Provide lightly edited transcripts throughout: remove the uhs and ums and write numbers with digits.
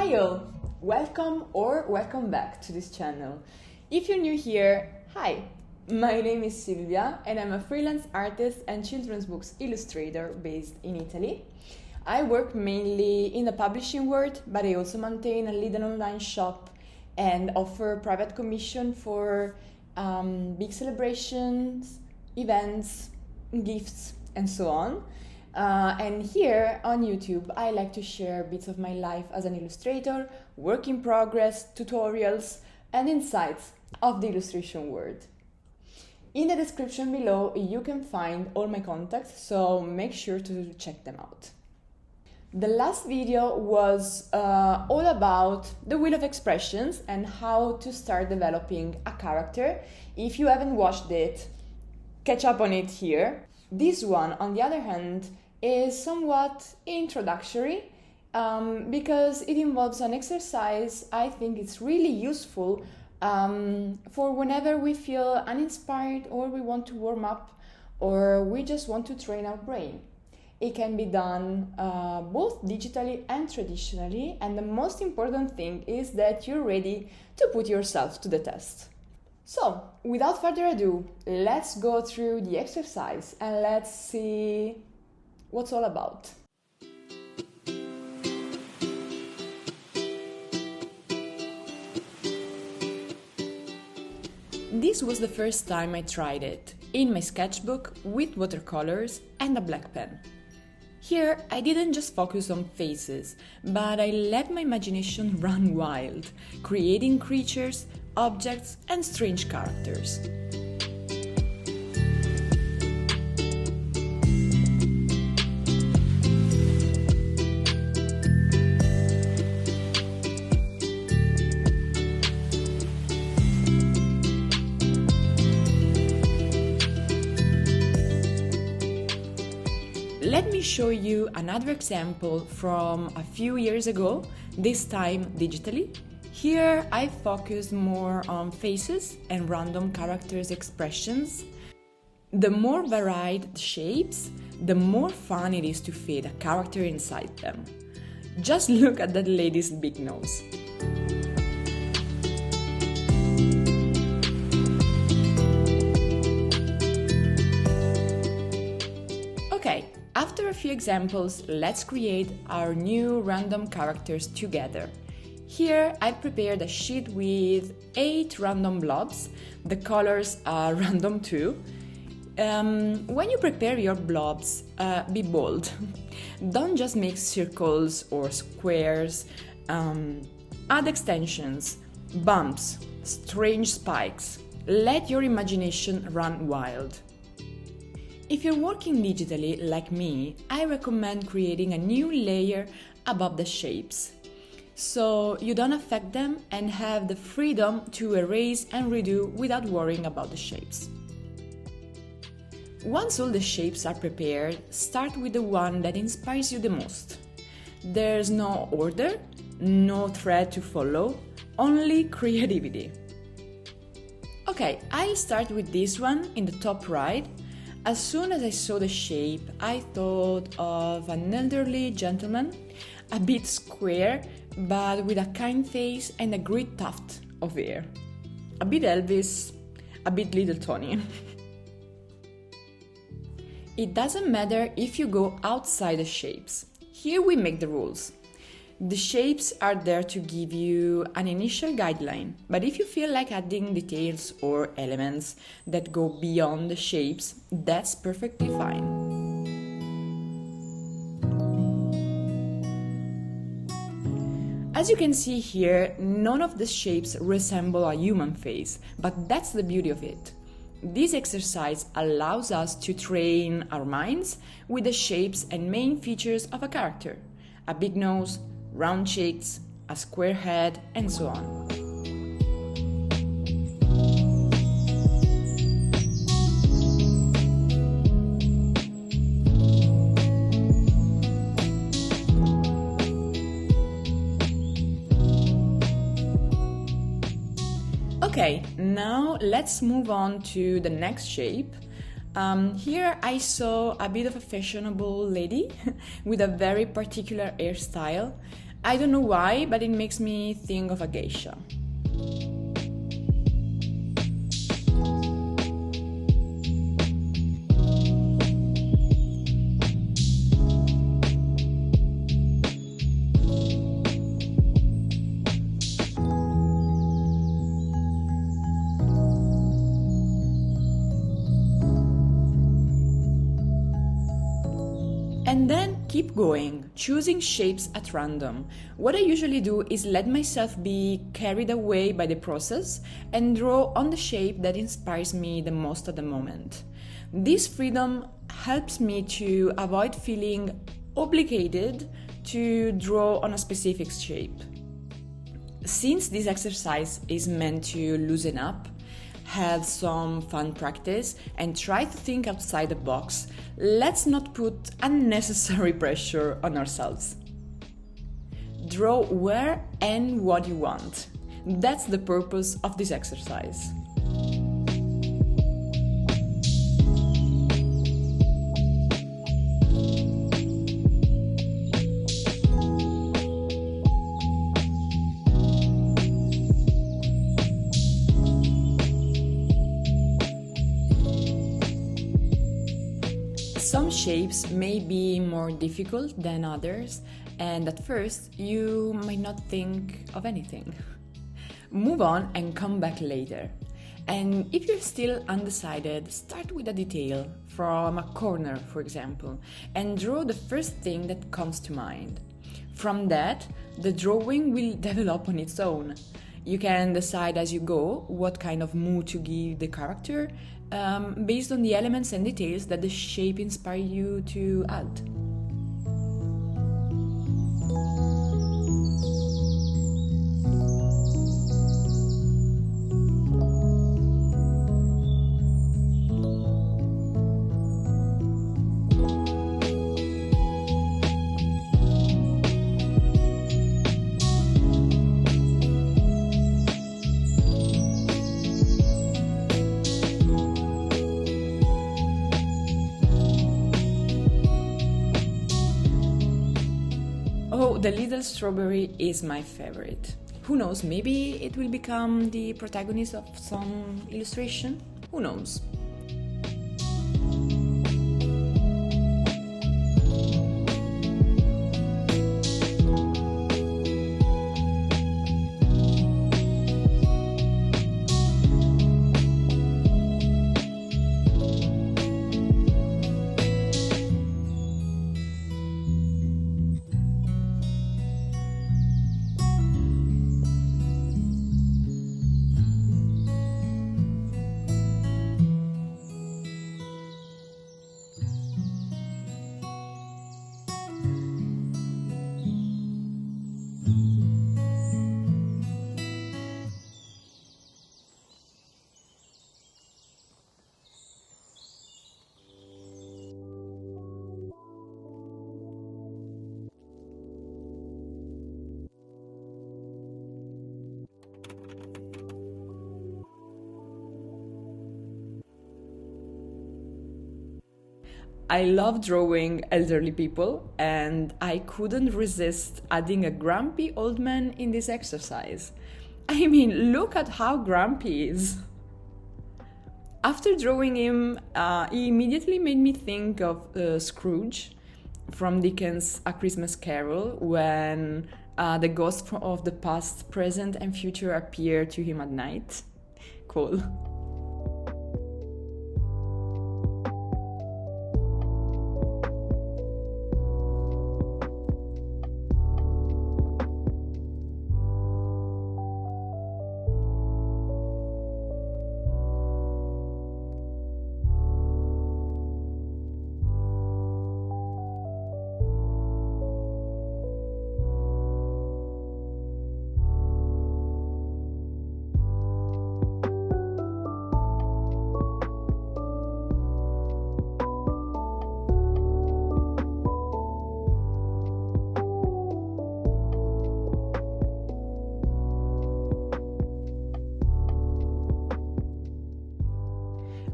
Hi all! Welcome or welcome back to this channel. If you're new here, hi! My name is Silvia and I'm a freelance artist and children's books illustrator based in Italy. I work mainly in the publishing world, but I also maintain a little online shop and offer private commission for big celebrations, events, gifts, and so on. And here on YouTube, I like to share bits of my life as an illustrator, work in progress, tutorials, and insights of the illustration world. In the description below, you can find all my contacts, so make sure to check them out. The last video was all about the wheel of expressions and how to start developing a character. If you haven't watched it, catch up on it here. This one, on the other hand, is somewhat introductory because it involves an exercise. I think it's really useful for whenever we feel uninspired or we want to warm up or we just want to train our brain. It can be done both digitally and traditionally, and the most important thing is that you're ready to put yourself to the test. So, without further ado, let's go through the exercise and let's see what's all about. This was the first time I tried it, in my sketchbook with watercolors and a black pen. Here, I didn't just focus on faces, but I let my imagination run wild, creating creatures, objects, and strange characters. Let me show you another example from a few years ago, this time digitally. Here I focused more on faces and random characters' expressions. The more varied the shapes, the more fun it is to fit a character inside them. Just look at that lady's big nose. Okay. After a few examples, let's create our new random characters together. Here I've prepared a sheet with 8 random blobs. The colors are random too. When you prepare your blobs, be bold. Don't just make circles or squares. Add extensions, bumps, strange spikes. Let your imagination run wild. If you're working digitally, like me, I recommend creating a new layer above the shapes, so you don't affect them and have the freedom to erase and redo without worrying about the shapes. Once all the shapes are prepared, start with the one that inspires you the most. There's no order, no thread to follow, only creativity. Okay, I'll start with this one in the top right. As soon as I saw the shape, I thought of an elderly gentleman, a bit square, but with a kind face and a great tuft of hair. A bit Elvis, a bit Little Tony. It doesn't matter if you go outside the shapes. Here we make the rules. The shapes are there to give you an initial guideline, but if you feel like adding details or elements that go beyond the shapes, that's perfectly fine. As you can see here, none of the shapes resemble a human face, but that's the beauty of it. This exercise allows us to train our minds with the shapes and main features of a character: a big nose, round cheeks, a square head, and so on. Okay, now let's move on to the next shape. Here I saw a bit of a fashionable lady with a very particular hairstyle. I don't know why, but it makes me think of a geisha. And then keep going, choosing shapes at random. What I usually do is let myself be carried away by the process and draw on the shape that inspires me the most at the moment. This freedom helps me to avoid feeling obligated to draw on a specific shape. Since this exercise is meant to loosen up, have some fun practice, and try to think outside the box, let's not put unnecessary pressure on ourselves. Draw where and what you want. That's the purpose of this exercise. Some shapes may be more difficult than others, and at first you might not think of anything. Move on and come back later. And if you're still undecided, start with a detail from a corner, for example, and draw the first thing that comes to mind. From that, the drawing will develop on its own. You can decide as you go what kind of mood to give the character based on the elements and details that the shape inspire you to add. Oh, the little strawberry is my favorite. Who knows, maybe it will become the protagonist of some illustration? Who knows? I love drawing elderly people, and I couldn't resist adding a grumpy old man in this exercise. I mean, look at how grumpy he is. After drawing him, he immediately made me think of Scrooge from Dickens' A Christmas Carol, when the ghosts of the past, present, and future appear to him at night. Cool.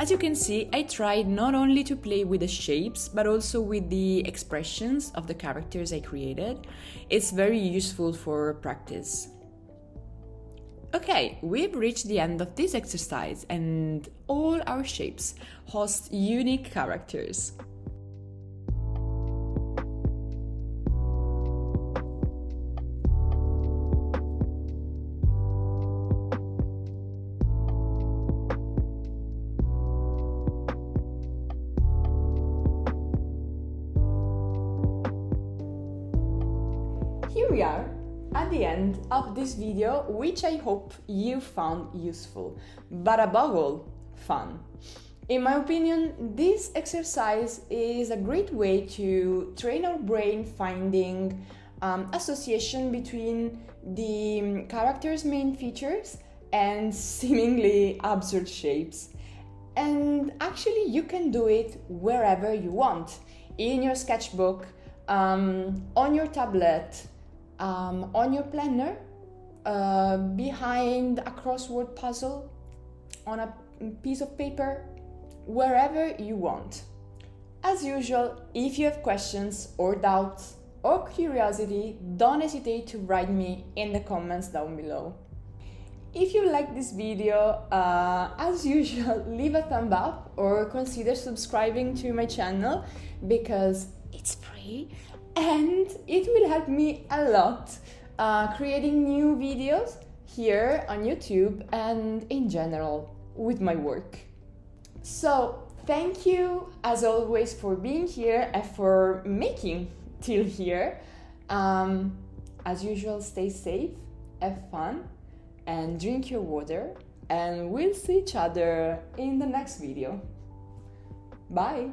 As you can see, I tried not only to play with the shapes, but also with the expressions of the characters I created. It's very useful for practice. Okay, we've reached the end of this exercise, and all our shapes host unique characters. Here we are at the end of this video, which I hope you found useful, but above all, fun. In my opinion, this exercise is a great way to train our brain finding association between the character's main features and seemingly absurd shapes. And actually, you can do it wherever you want, in your sketchbook, on your tablet, on your planner, behind a crossword puzzle, on a piece of paper, wherever you want. As usual, if you have questions or doubts or curiosity, don't hesitate to write me in the comments down below. If you like this video, as usual, leave a thumb up or consider subscribing to my channel because it's free and it will help me a lot creating new videos here on YouTube and in general with my work. So thank you as always for being here and for making till here. As usual, stay safe, have fun, and drink your water, and we'll see each other in the next video. Bye!